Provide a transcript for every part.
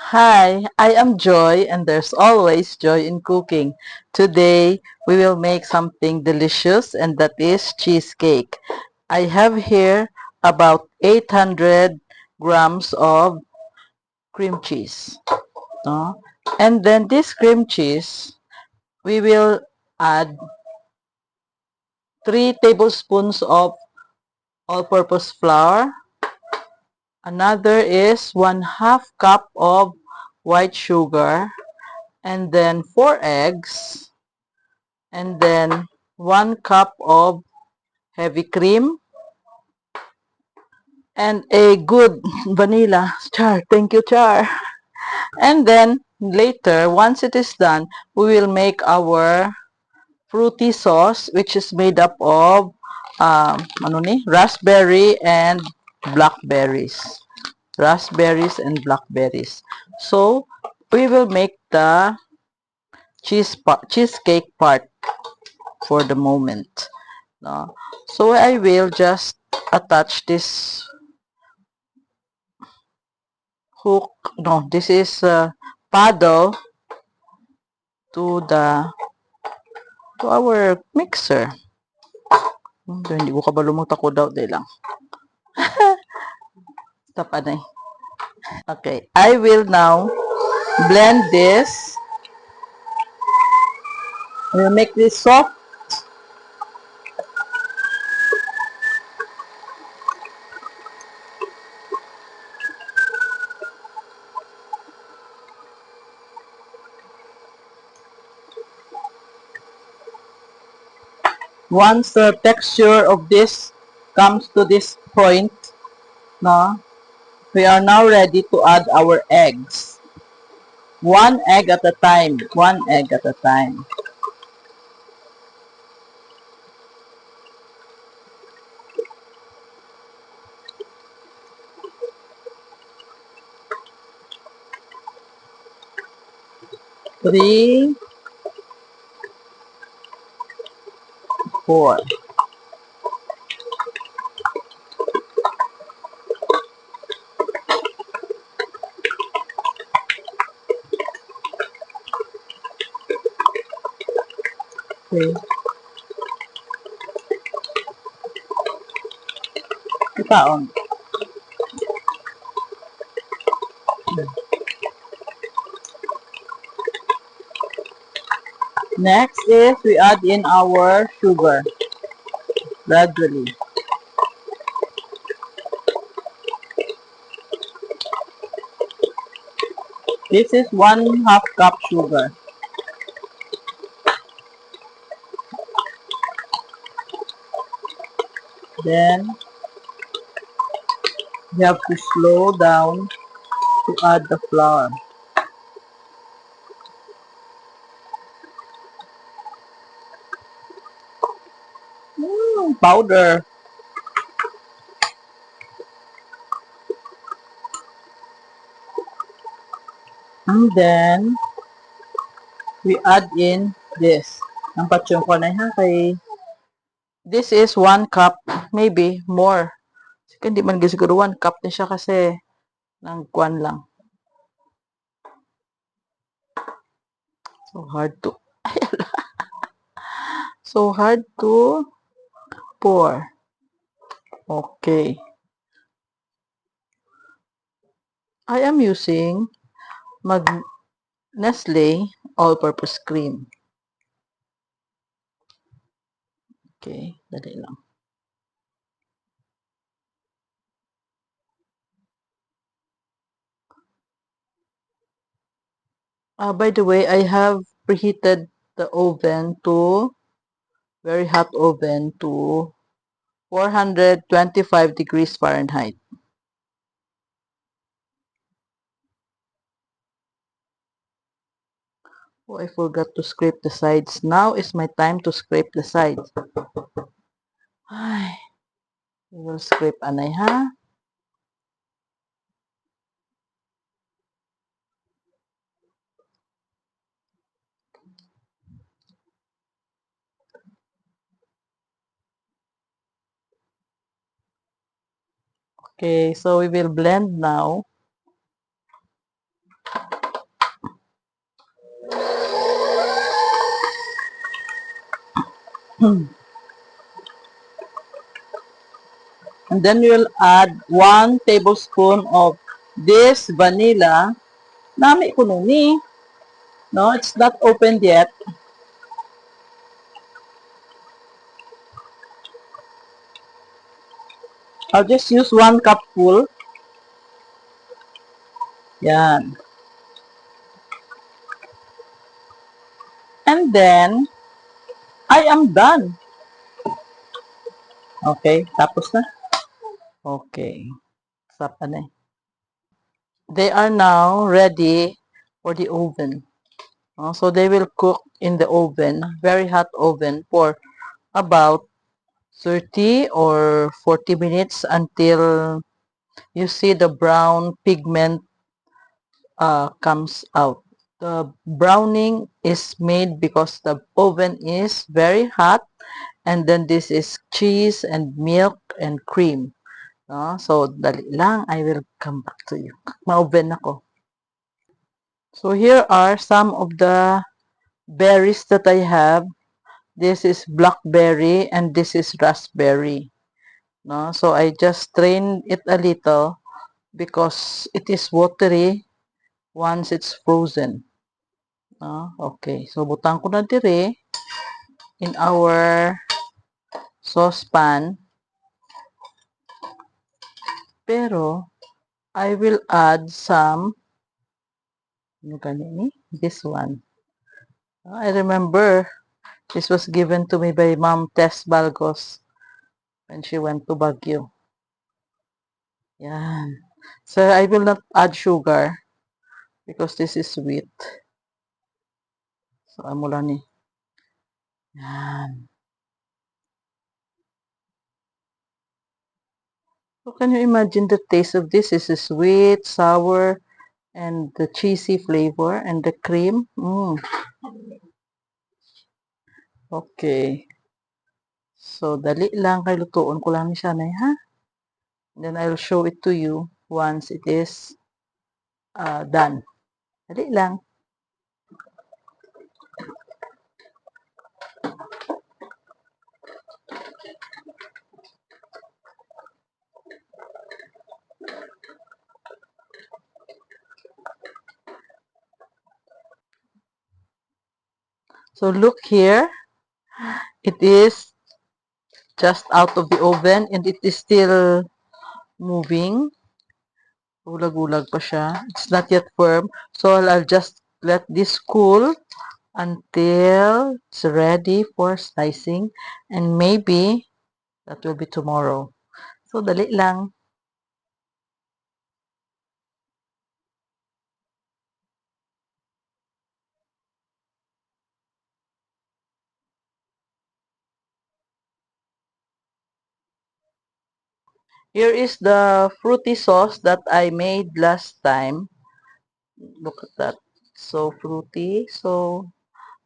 Hi, I am Joy, and there's always joy in cooking. Today, we will make something delicious, and that is cheesecake. I have here about 800 grams of cream cheese. No? And then this cream cheese, we will add 3 tablespoons of all-purpose flour. Another is 1/2 cup of white sugar, and then 4 eggs, and then 1 cup of heavy cream, and a good vanilla. Char, thank you, Char. And then later, once it is done, we will make our fruity sauce, which is made up of raspberry and blackberries. Raspberries and blackberries. So, we will make the cheesecake part for the moment. No? So I will just attach this hook, no, this is paddle to our mixer. Hindi ko kabalo magtakod daw day lang. Stop anay. Okay, I will now blend this. We'll make this soft. Once the texture of this comes to this point, no, we are now ready to add our eggs. One egg at a time. One egg at a time. Three, four. Okay. Itaon. Next is we add in our sugar gradually. This is 1/2 cup sugar. Then you have to slow down to add the flour. Powder. And then we add in this. Ang patsyon ko na ha kay this is 1 cup, maybe more. Hindi man siguro 1 cup na siya kasi ng kwan lang. So hard to so hard to pour. Okay. I am using Nestle all-purpose cream. Okay, dali lang. By the way, I have preheated the oven to very hot oven to 425 degrees Fahrenheit. Oh, I forgot to scrape the sides. Now is my time to scrape the sides. Ay, we will scrape anay ha. Okay, so we will blend now. And then you'll add 1 tablespoon of this vanilla. Nami ko nuni. No, it's not opened yet. I'll just use 1 cup full. Yan. And then, I am done. Okay, tapos na. Okay. Sarap na eh. They are now ready for the oven. So they will cook in the oven, very hot oven, for about 30 or 40 minutes until you see the brown pigment comes out. The browning is made because the oven is very hot, and then this is cheese and milk and cream. So, dali lang. I will come back to you. Ma-oven ako. So, here are some of the berries that I have. This is blackberry and this is raspberry. So, I just strain it a little because it is watery once it's frozen. Okay. So, butang ko na dire in our saucepan. Pero, I will add some, ano ganini? This one. I remember this was given to me by Mom Tess Balgos when she went to Baguio. Yan. So, I will not add sugar because this is sweet. So, amo lang ni. Yan. So, can you imagine the taste of this? This is sweet, sour, and the cheesy flavor and the cream. Okay. So, dali lang kay lutuon ko lang ni Shanay, ha? Then, I'll show it to you once it is done. Dali lang. So, look here. It is just out of the oven and it is still moving. Gulag-gulag pa siya. It's not yet firm. So, I'll just let this cool until it's ready for slicing. And maybe that will be tomorrow. So, dali lang. Here is the fruity sauce that I made last time. Look at that. So fruity. So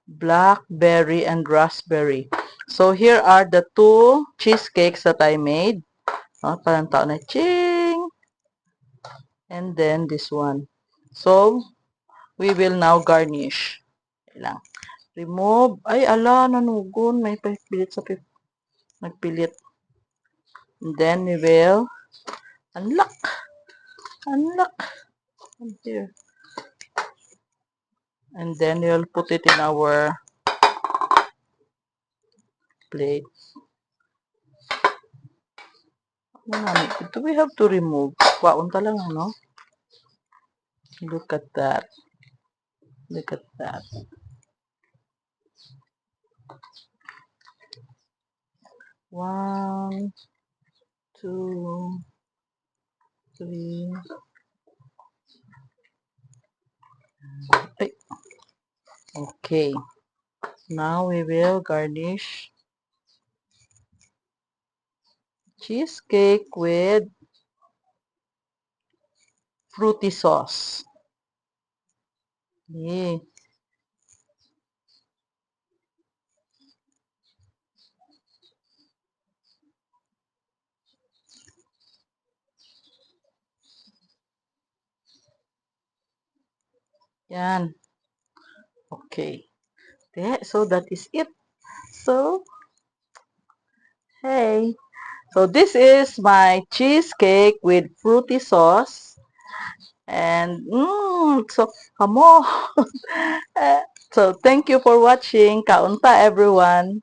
blackberry and raspberry. So here are the 2 cheesecakes that I made. Parang tao na ching! And then this one. So, we will now garnish. Lang. Remove. Ay, ala, nanugon. May pilit sa nagpilit. And then we will unlock. Unlock. Here. And then we'll put it in our plate. Do we have to remove? Waon lang, ano? Look at that. Look at that. 1, 2, 3. Ay. Okay. Now we will garnish cheesecake with fruity sauce. Yeah. Yan. Okay. So that is it. So, Hey. So this is my cheesecake with fruity sauce. And so kamo. Eh, so thank you for watching. Kaunta everyone.